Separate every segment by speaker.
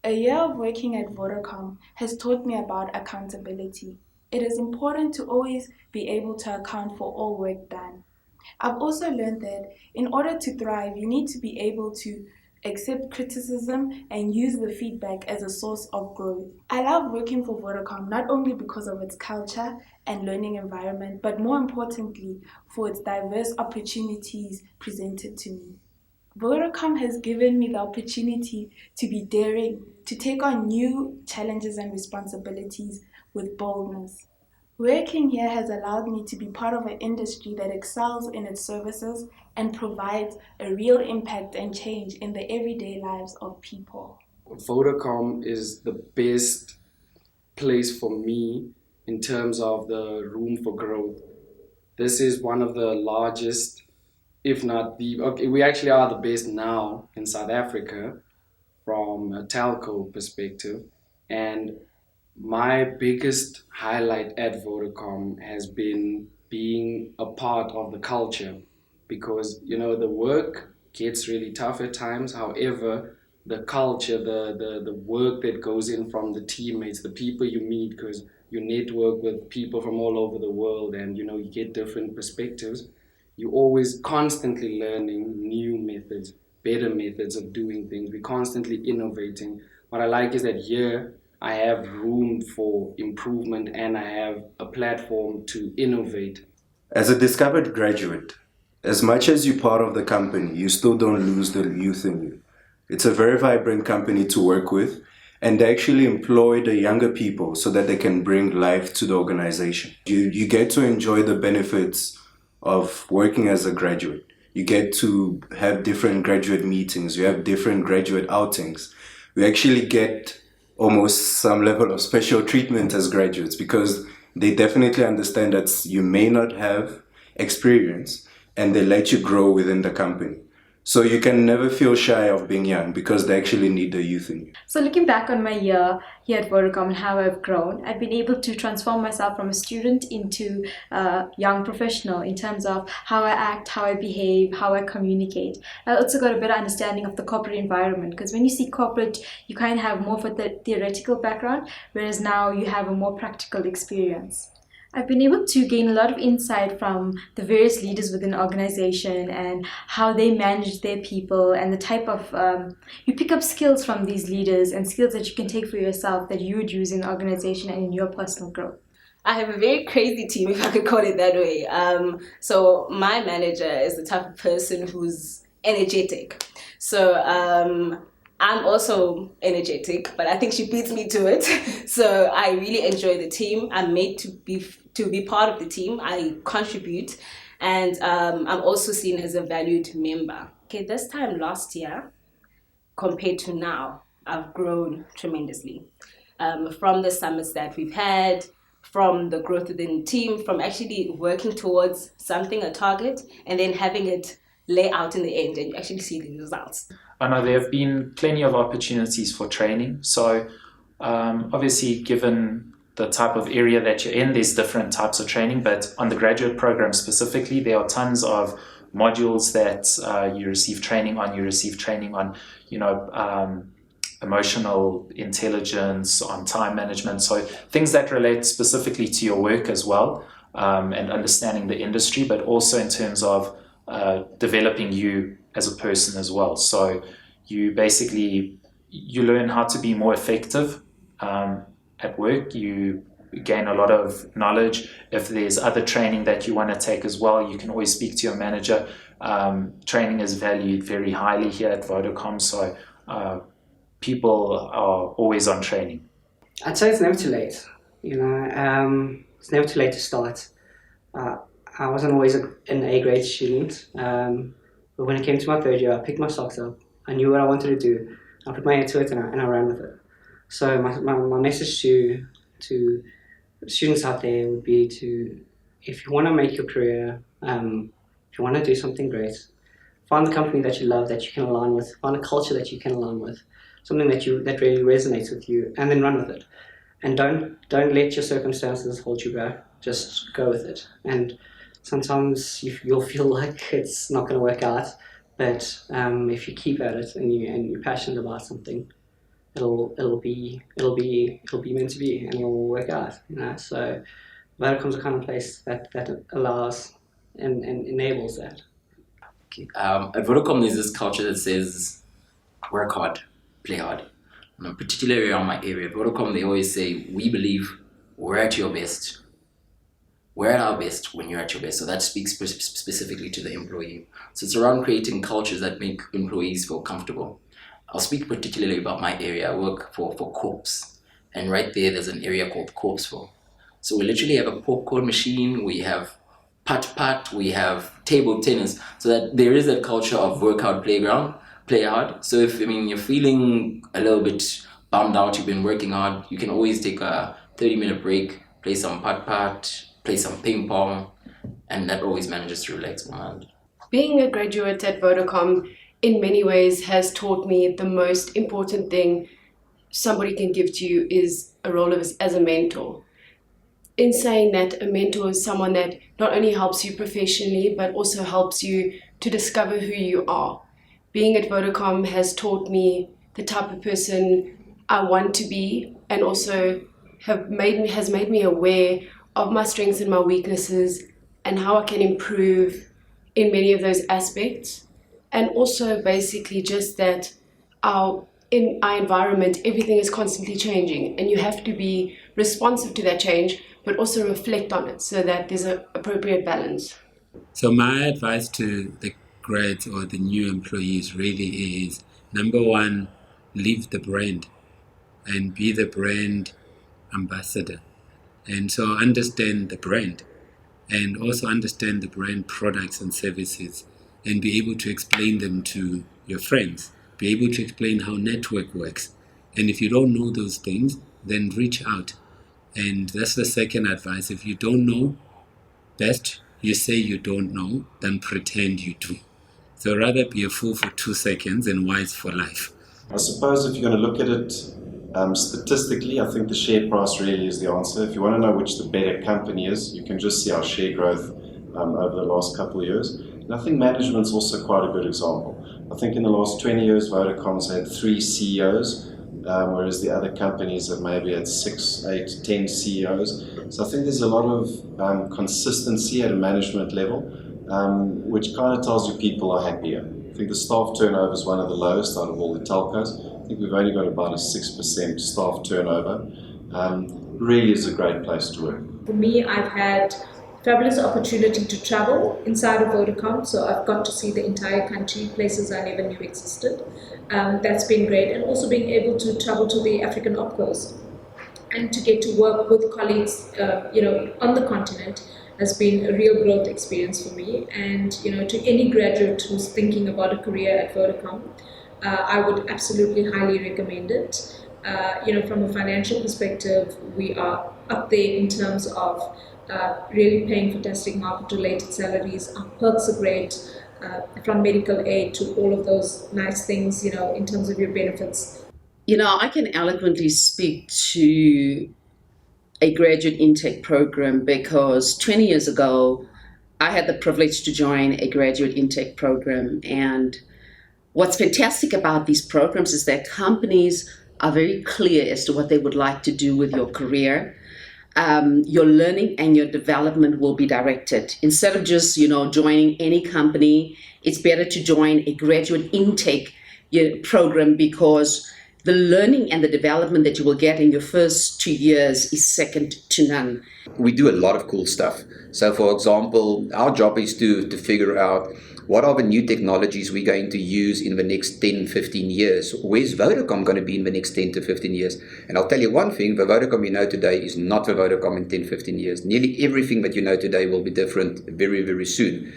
Speaker 1: A year of working at Vodacom has taught me about accountability. It is important to always be able to account for all work done. I've also learned that in order to thrive, you need to be able to accept criticism and use the feedback as a source of growth. I love working for Vodacom not only because of its culture and learning environment, but more importantly, for its diverse opportunities presented to me. Vodacom has given me the opportunity to be daring, to take on new challenges and responsibilities with boldness. Working here has allowed me to be part of an industry that excels in its services and provides a real impact and change in the everyday lives of people.
Speaker 2: Vodacom is the best place for me in terms of the room for growth. This is one of the largest, if not the, okay, we actually are the best now in South Africa from a telco perspective. And my biggest highlight at Vodacom has been being a part of the culture because, the work gets really tough at times. However, the culture, the work that goes in from the teammates, the people you meet, because you network with people from all over the world and, you get different perspectives. You're always constantly learning new methods, better methods of doing things. We're constantly innovating. What I like is that here I have room for improvement and I have a platform to innovate.
Speaker 3: As a discovered graduate, as much as you're part of the company, you still don't lose the youth in you. It's a very vibrant company to work with, and they actually employ the younger people so that they can bring life to the organization. You get to enjoy the benefits of working as a graduate. You get to have different graduate meetings, you have different graduate outings. We actually get almost some level of special treatment as graduates because they definitely understand that you may not have experience and they let you grow within the company. So you can never feel shy of being young because they actually need the youth in you.
Speaker 4: So looking back on my year here at Vodacom and how I've grown, I've been able to transform myself from a student into a young professional in terms of how I act, how I behave, how I communicate. I also got a better understanding of the corporate environment because when you see corporate, you kind of have more of a theoretical background, whereas now you have a more practical experience. I've been able to gain a lot of insight from the various leaders within the organization and how they manage their people and the type of, you pick up skills from these leaders and skills that you can take for yourself that you would use in the organization and in your personal growth.
Speaker 5: I have a very crazy team, if I could call it that way. So my manager is the type of person who's energetic. So I'm also energetic, but I think she beats me to it. So I really enjoy the team. I'm made to be part of the team. I contribute, and I'm also seen as a valued member. Okay, this time last year, compared to now, I've grown tremendously. From the summits that we've had, from the growth within the team, from actually working towards something, a target, and then having it lay out in the end and you actually see the results.
Speaker 6: I know there have been plenty of opportunities for training. So obviously, given the type of area that you're in, there's different types of training, but on the graduate program specifically, there are tons of modules that you receive training on. You receive training on, emotional intelligence, on time management. So things that relate specifically to your work as well, and understanding the industry, but also in terms of developing you as a person as well. So you learn how to be more effective at work. You gain a lot of knowledge. If there's other training that you want to take as well, you can always speak to your manager. Training is valued very highly here at Vodacom, so people are always on training.
Speaker 7: I'd say it's never too late. It's never too late to start. I wasn't always an A grade student, but when it came to my third year, I picked my socks up. I knew what I wanted to do. I put my head to it and I ran with it. So my message to students out there would be if you want to make your career, if you want to do something great, find the company that you love, that you can align with, find a culture that you can align with, something that really resonates with you, and then run with it. And don't let your circumstances hold you back. Just go with it. And sometimes you'll feel like it's not going to work out, but if you keep at it and you're passionate about something, it'll be meant to be, and it'll work out. So Vodacom's the kind of place that allows and enables that.
Speaker 8: Okay. At Vodacom, there's this culture that says work hard, play hard. Particularly around my area, at Vodacom, they always say, we believe we're at your best. We're at our best when you're at your best. So that speaks specifically to the employee. So it's around creating cultures that make employees feel comfortable. I'll speak particularly about my area. I work for Corps. And right there's an area called Corpsville. So we literally have a popcorn machine, we have putt-putt, we have table tennis. So that there is a culture of work hard, play hard. So if you're feeling a little bit bummed out, you've been working hard, you can always take a 30-minute break, play some putt-putt, play some ping pong, and that always manages to relax my mind.
Speaker 9: Being a graduate at Vodacom in many ways has taught me the most important thing somebody can give to you is a role as a mentor. In saying that, a mentor is someone that not only helps you professionally, but also helps you to discover who you are. Being at Vodacom has taught me the type of person I want to be, and also has made me aware of my strengths and my weaknesses and how I can improve in many of those aspects. And also basically just that in our environment, everything is constantly changing, and you have to be responsive to that change, but also reflect on it so that there's an appropriate balance.
Speaker 10: So my advice to the grads or the new employees really is, number one, live the brand and be the brand ambassador. And so understand the brand and also understand the brand products and services and be able to explain them to your friends, be able to explain how network works. And if you don't know those things, then reach out. And that's the second advice. If you don't know, best you say you don't know than pretend you do. So rather be a fool for 2 seconds and wise for life.
Speaker 11: I suppose if you're going to look at it statistically, I think the share price really is the answer. If you want to know which the better company is, you can just see our share growth over the last couple of years. And I think management's also quite a good example. I think in the last 20 years, Vodacom's had 3 CEOs, whereas the other companies have maybe had 6, 8, 10 CEOs. So I think there's a lot of consistency at a management level, which kind of tells you people are happier. I think the staff turnover is one of the lowest out of all the telcos. I think we've only got about a 6% staff turnover. Really is a great place to work.
Speaker 12: For me, I've had fabulous opportunity to travel inside of Vodacom, so I've got to see the entire country, places I never knew existed. That's been great, and also being able to travel to the African opcos and to get to work with colleagues, on the continent has been a real growth experience for me. And to any graduate who's thinking about a career at Vodacom, I would absolutely highly recommend it. From a financial perspective, we are up there in terms of really paying fantastic market-related salaries. Our perks are great, from medical aid to all of those nice things, in terms of your benefits.
Speaker 13: I can eloquently speak to a graduate intake program because 20 years ago, I had the privilege to join a graduate intake program. And what's fantastic about these programs is that companies are very clear as to what they would like to do with your career. Your learning and your development will be directed. Instead of just, joining any company, it's better to join a graduate intake program because the learning and the development that you will get in your first 2 years is second to none.
Speaker 14: We do a lot of cool stuff. So for example, our job is to figure out what are the new technologies we're going to use in the next 10, 15 years? Where's Vodacom going to be in the next 10 to 15 years? And I'll tell you one thing, the Vodacom you know today is not the Vodacom in 10, 15 years. Nearly everything that you know today will be different very, very soon.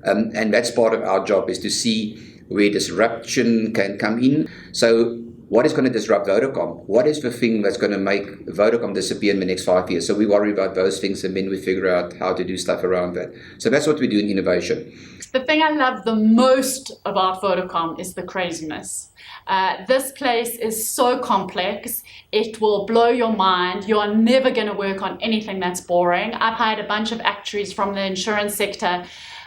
Speaker 14: And that's part of our job, is to see where disruption can come in. So what is going to disrupt Vodacom? What is the thing that's going to make Vodacom disappear in the next 5 years? So we worry about those things, and then we figure out how to do stuff around that. So that's what we do in innovation.
Speaker 15: The thing I love the most about Vodacom is the craziness. This place is so complex, it will blow your mind. You are never going to work on anything that's boring. I've hired a bunch of actuaries from the insurance sector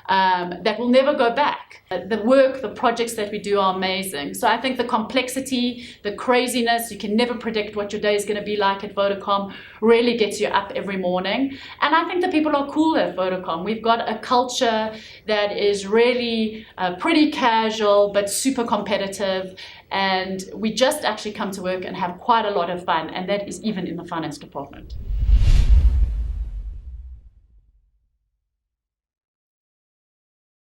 Speaker 15: that will never go back. The work, the projects that we do are amazing. So I think the complexity, the craziness, you can never predict what your day is going to be like at Vodacom, really gets you up every morning. And I think the people are cool at Vodacom. We've got a culture that is really pretty casual, but super competitive. And we just actually come to work and have quite a lot of fun. And that is even in the finance department.